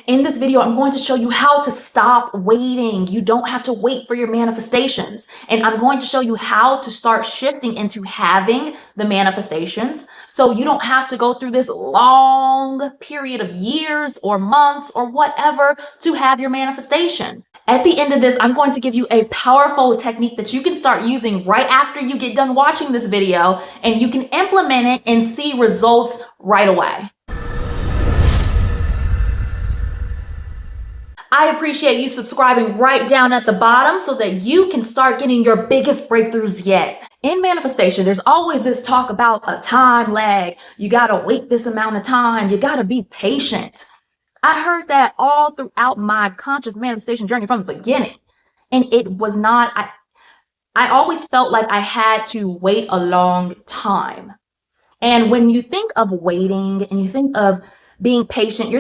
In this video, I'm going to show you how to stop waiting. You don't have to wait for your manifestations. And I'm going to show you how to start shifting into having the manifestations. So you don't have to go through this long period of years or months or whatever to have your manifestation. At the end of this, I'm going to give you a powerful technique that you can start using right after you get done watching this video, and you can implement it and see results right away. I appreciate you subscribing right down at the bottom so that you can start getting your biggest breakthroughs yet. In manifestation, there's always this talk about a time lag. You gotta wait this amount of time. You gotta be patient. I heard that all throughout my conscious manifestation journey from the beginning. And it was not, I always felt like I had to wait a long time. And when you think of waiting and you think of being patient,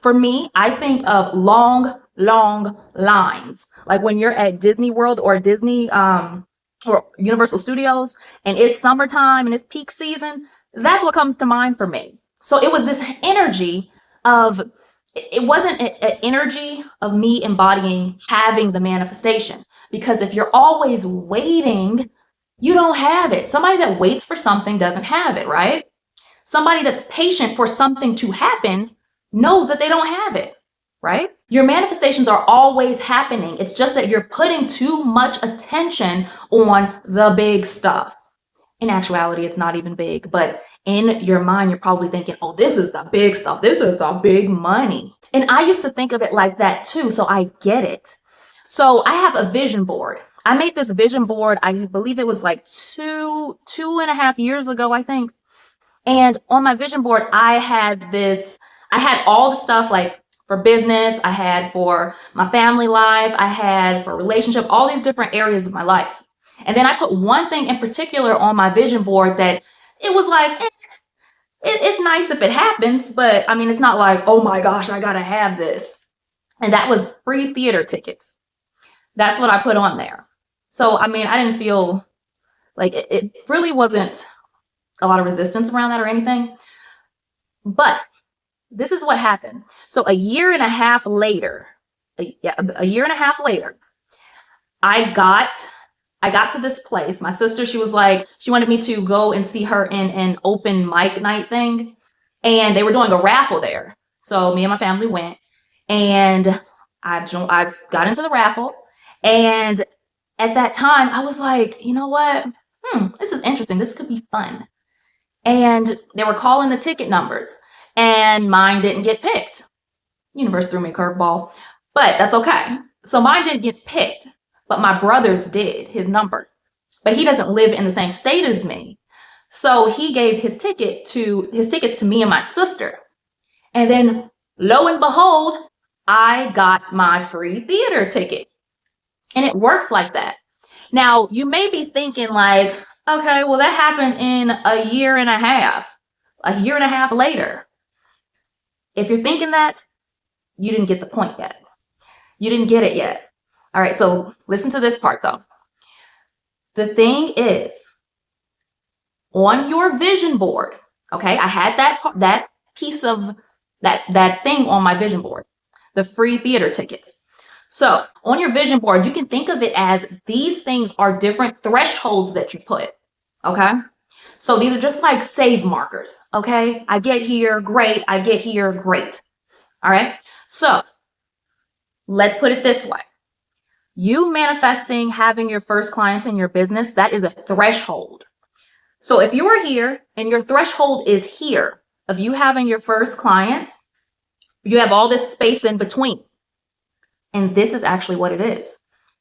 for me, I think of long lines. Like when you're at Disney World or Disney or Universal Studios and it's summertime and it's peak season, that's what comes to mind for me. So it was this energy of, it wasn't an energy of me embodying having the manifestation, because if you're always waiting, you don't have it. Somebody that waits for something doesn't have it, right? Somebody that's patient for something to happen knows that they don't have it, right? Your manifestations are always happening. It's just that you're putting too much attention on the big stuff. In actuality, it's not even big, but in your mind, you're probably thinking, oh, this is the big stuff. This is the big money. And I used to think of it like that too, so I get it. So I have a vision board. I made this vision board, I believe it was like two and a half years ago, I think. And on my vision board, I had all the stuff like for business, I had for my family life, I had for relationship, all these different areas of my life. And then I put one thing in particular on my vision board that it was like, it's nice if it happens, but I mean, it's not like, oh my gosh, I gotta have this. And that was free theater tickets. That's what I put on there. So, I mean, I didn't feel like it really wasn't a lot of resistance around that or anything. But this is what happened. So a year and a half later, I got to this place. My sister, she was like, she wanted me to go and see her in an open mic night thing. And they were doing a raffle there. So me and my family went, and I got into the raffle. And at that time, I was like, you know what? This is interesting. This could be fun. And they were calling the ticket numbers, and mine didn't get picked. Universe threw me a curveball, but that's okay. So mine didn't get picked, but my brother's did, his number. But he doesn't live in the same state as me. So he gave his tickets to me and my sister. And then lo and behold, I got my free theater ticket. And it works like that. Now, you may be thinking like, okay, well, that happened in a year and a half later. If you're thinking that, you didn't get the point yet. You didn't get it yet. All right, so listen to this part though. The thing is, on your vision board, okay, I had that piece of that thing on my vision board, the free theater tickets. So on your vision board, you can think of it as these things are different thresholds that you put. Okay. So these are just like save markers. Okay. I get here. Great. I get here. Great. All right. So let's put it this way. You manifesting having your first clients in your business, that is a threshold. So if you are here and your threshold is here of you having your first clients, you have all this space in between. And this is actually what it is.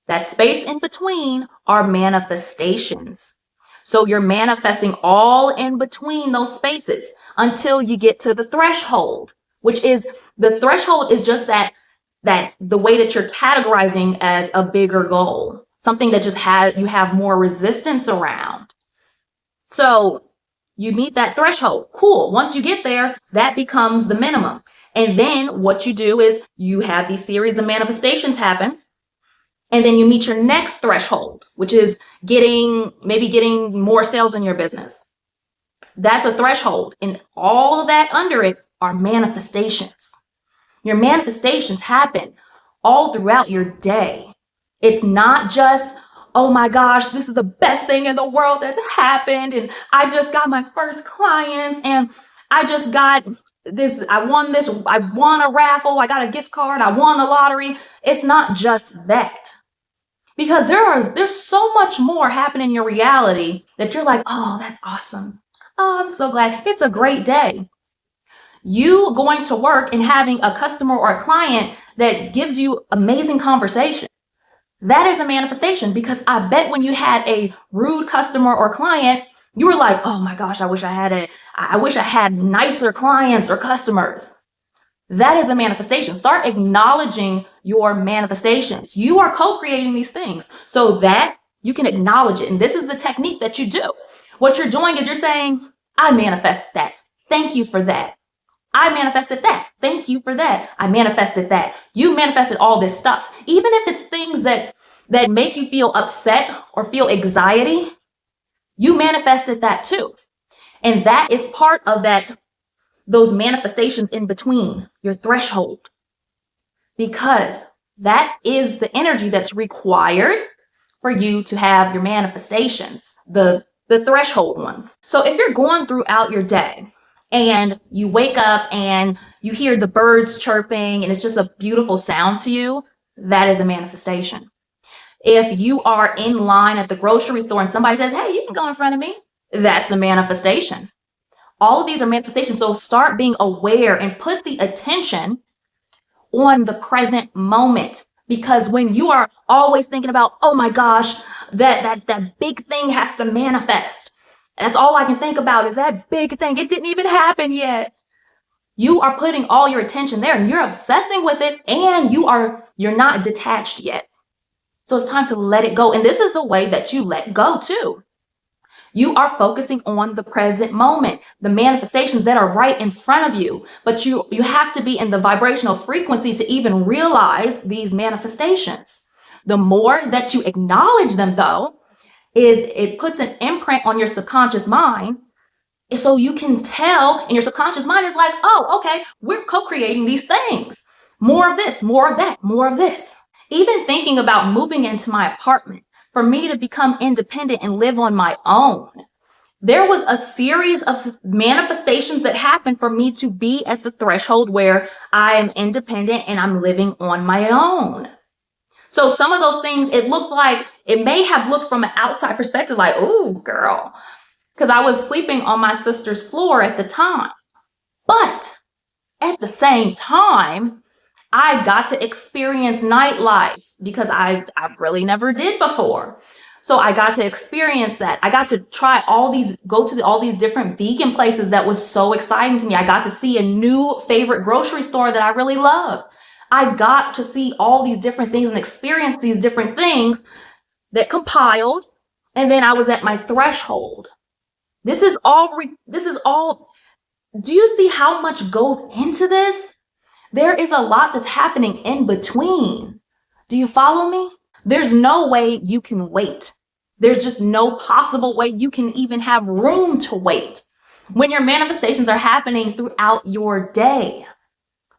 That space in between are manifestations. So you're manifesting all in between those spaces until you get to the threshold, which is the threshold is just that the way that you're categorizing as a bigger goal, something that just you have more resistance around. So you meet that threshold. Cool. Once you get there, that becomes the minimum. And then what you do is you have these series of manifestations happen. And then you meet your next threshold, which is maybe getting more sales in your business. That's a threshold. And all of that under it are manifestations. Your manifestations happen all throughout your day. It's not just, oh my gosh, this is the best thing in the world that's happened. And I just got my first clients and I just got this, I won a raffle, I got a gift card, I won the lottery. It's not just that. Because there's so much more happening in your reality that you're like, oh, that's awesome. Oh, I'm so glad. It's a great day. You going to work and having a customer or a client that gives you amazing conversation. That is a manifestation, because I bet when you had a rude customer or client, you were like, oh my gosh, I wish I had nicer clients or customers. That is a manifestation. Start acknowledging your manifestations. You are co-creating these things so that you can acknowledge it. And this is the technique that you do. What you're doing is you're saying, I manifested that. Thank you for that. I manifested that. Thank you for that. I manifested that. You manifested all this stuff. Even if it's things that make you feel upset or feel anxiety, you manifested that too. And that is part of those manifestations in between, your threshold. Because that is the energy that's required for you to have your manifestations, the threshold ones. So if you're going throughout your day and you wake up and you hear the birds chirping and it's just a beautiful sound to you, that is a manifestation. If you are in line at the grocery store and somebody says, hey, you can go in front of me, that's a manifestation. All of these are manifestations. So start being aware and put the attention on the present moment. Because when you are always thinking about, oh my gosh, that big thing has to manifest. That's all I can think about is that big thing. It didn't even happen yet. You are putting all your attention there and you're obsessing with it, and you're not detached yet. So it's time to let it go. And this is the way that you let go too. You are focusing on the present moment, the manifestations that are right in front of you. But you have to be in the vibrational frequency to even realize these manifestations. The more that you acknowledge them, though, is it puts an imprint on your subconscious mind. So you can tell, and your subconscious mind is like, oh, okay, we're co-creating these things. More of this, more of that, more of this. Even thinking about moving into my apartment, for me to become independent and live on my own. There was a series of manifestations that happened for me to be at the threshold where I am independent and I'm living on my own. So some of those things, it may have looked from an outside perspective like, ooh, girl, because I was sleeping on my sister's floor at the time. But at the same time, I got to experience nightlife because I really never did before. So I got to experience that. I got to try go to all these different vegan places. That was so exciting to me. I got to see a new favorite grocery store that I really loved. I got to see all these different things and experience these different things that compiled. And then I was at my threshold. This is all, do you see how much goes into this? There is a lot that's happening in between. Do you follow me? There's no way you can wait. There's just no possible way you can even have room to wait when your manifestations are happening throughout your day.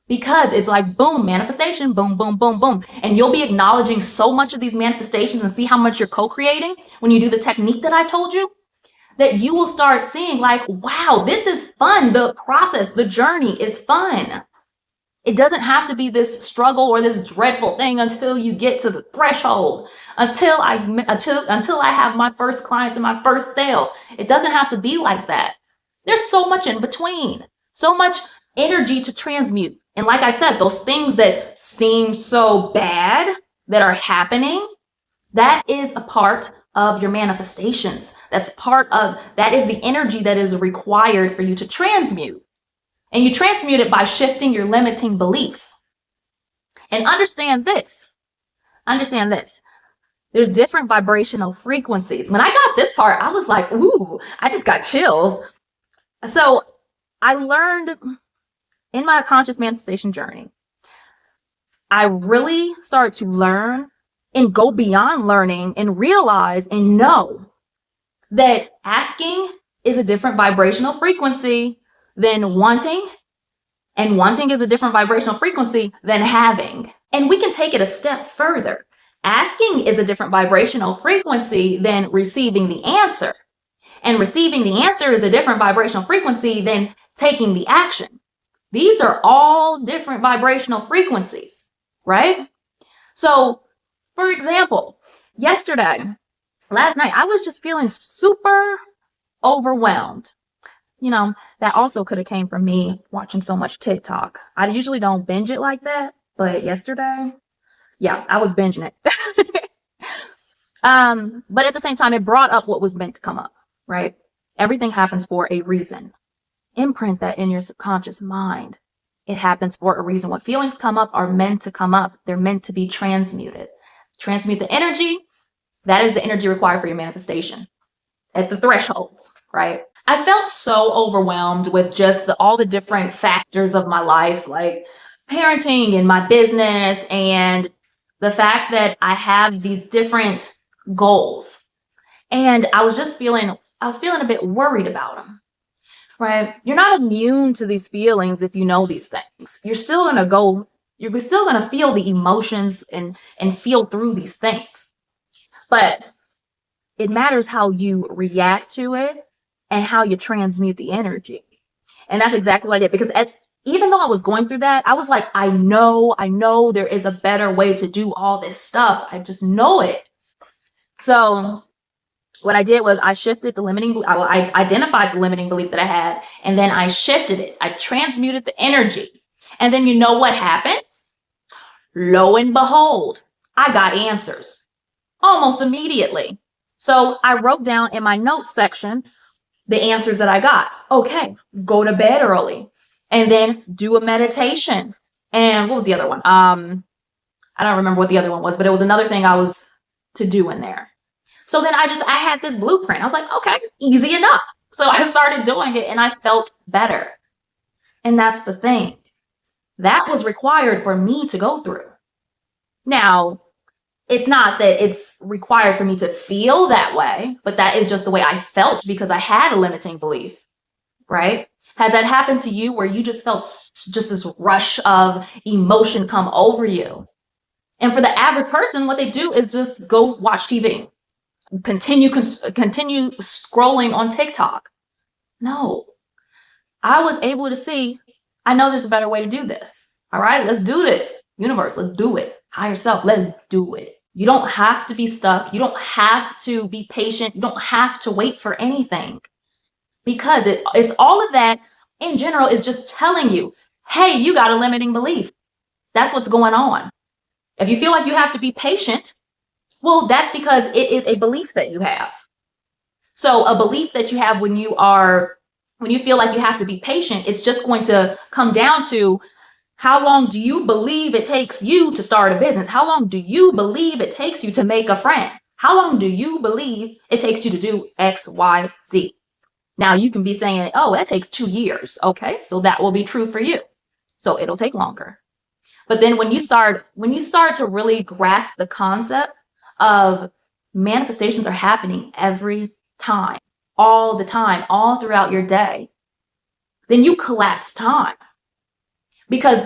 Because it's like, boom, manifestation, boom, boom, boom, boom. And you'll be acknowledging so much of these manifestations and see how much you're co-creating when you do the technique that I told you, that you will start seeing like, wow, this is fun. The process, the journey is fun. It doesn't have to be this struggle or this dreadful thing until you get to the threshold, until I have my first clients and my first sales. It doesn't have to be like that. There's so much in between, so much energy to transmute. And like I said, those things that seem so bad that are happening, that is a part of your manifestations. That is the energy that is required for you to transmute. And you transmute it by shifting your limiting beliefs. And understand this. There's different vibrational frequencies. When I got this part, I was like, ooh, I just got chills. So I learned in my conscious manifestation journey, I really start to learn and go beyond learning and realize and know that asking is a different vibrational frequency than wanting And wanting is a different vibrational frequency than having. And we can take it a step further. Asking is a different vibrational frequency than receiving the answer. And receiving the answer is a different vibrational frequency than taking the action. These are all different vibrational frequencies, right? So, for example, last night, I was just feeling super overwhelmed. That also could have came from me watching so much TikTok. I usually don't binge it like that, but yesterday, yeah, I was binging it. But at the same time, it brought up what was meant to come up, right? Everything happens for a reason. Imprint that in your subconscious mind. It happens for a reason. What feelings come up are meant to come up. They're meant to be transmuted. Transmute the energy. That is the energy required for your manifestation at the thresholds, right? I felt so overwhelmed with just all the different factors of my life, like parenting and my business, and the fact that I have these different goals. And I was feeling a bit worried about them, right? You're not immune to these feelings if you know these things. You're still going to feel the emotions and feel through these things. But it matters how you react to it and how you transmute the energy. And that's exactly what I did, because even though I was going through that, I was like, I know there is a better way to do all this stuff. I just know it. So what I did was I shifted the I identified the limiting belief that I had, and then I shifted it. I transmuted the energy. And then you know what happened? Lo and behold, I got answers almost immediately. So I wrote down in my notes section the answers that I got. Okay, go to bed early and then do a meditation. And what was the other one? I don't remember what the other one was, but it was another thing I was to do in there. So then I had this blueprint. I was like, okay, easy enough. So I started doing it and I felt better. And that's the thing. That was required for me to go through. Now, it's not that it's required for me to feel that way, but that is just the way I felt because I had a limiting belief, right? Has that happened to you where you just felt just this rush of emotion come over you? And for the average person, what they do is just go watch TV, continue scrolling on TikTok. No, I was able to see, I know there's a better way to do this. All right, let's do this. Universe, let's do it. Higher self, let's do it. You don't have to be stuck. You don't have to be patient. You don't have to wait for anything, because it's all of that in general is just telling you, hey, you got a limiting belief. That's what's going on. If you feel like you have to be patient, well, that's because it is a belief that you have. So a belief that you have when you feel like you have to be patient, it's just going to come down to, how long do you believe it takes you to start a business? How long do you believe it takes you to make a friend? How long do you believe it takes you to do X, Y, Z? Now you can be saying, oh, that takes 2 years. Okay, so that will be true for you. So it'll take longer. But then when you start to really grasp the concept of manifestations are happening every time, all the time, all throughout your day, then you collapse time. Because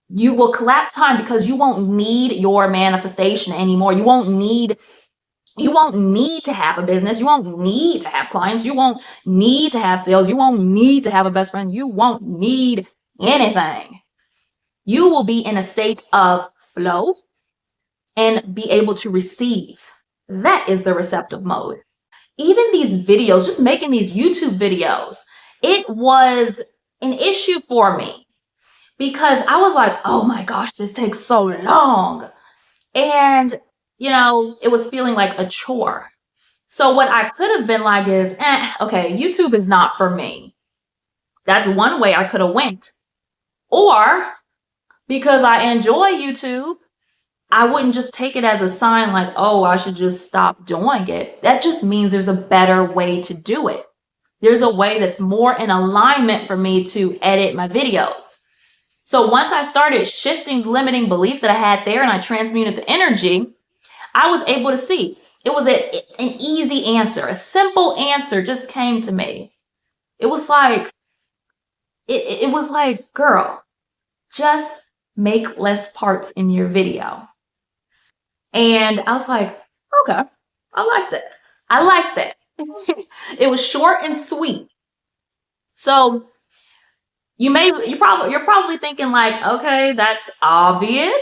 you will collapse time because you won't need your manifestation anymore. You won't need to have a business. You won't need to have clients. You won't need to have sales. You won't need to have a best friend. You won't need anything. You will be in a state of flow and be able to receive. That is the receptive mode. Even these videos, just making these YouTube videos, it was an issue for me. Because I was like, oh my gosh, this takes so long. And, it was feeling like a chore. So what I could have been like is, okay, YouTube is not for me. That's one way I could have went. Or because I enjoy YouTube, I wouldn't just take it as a sign like, oh, I should just stop doing it. That just means there's a better way to do it. There's a way that's more in alignment for me to edit my videos. So once I started shifting the limiting belief that I had there and I transmuted the energy, I was able to see. It was an easy answer. A simple answer just came to me. It was like, it was like, girl, just make less parts in your video. And I was like, okay, I like that. I like that. It was short and sweet. So you're probably thinking like, okay, that's obvious,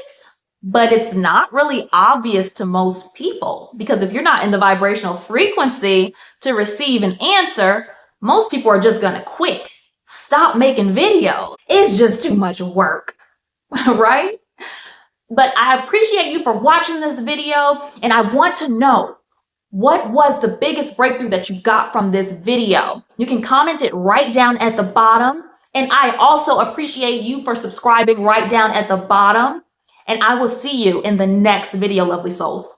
but it's not really obvious to most people, because if you're not in the vibrational frequency to receive an answer, most people are just going to quit. Stop making videos. It's just too much work, right? But I appreciate you for watching this video, and I want to know, what was the biggest breakthrough that you got from this video? You can comment it right down at the bottom. And I also appreciate you for subscribing right down at the bottom. And I will see you in the next video, lovely souls.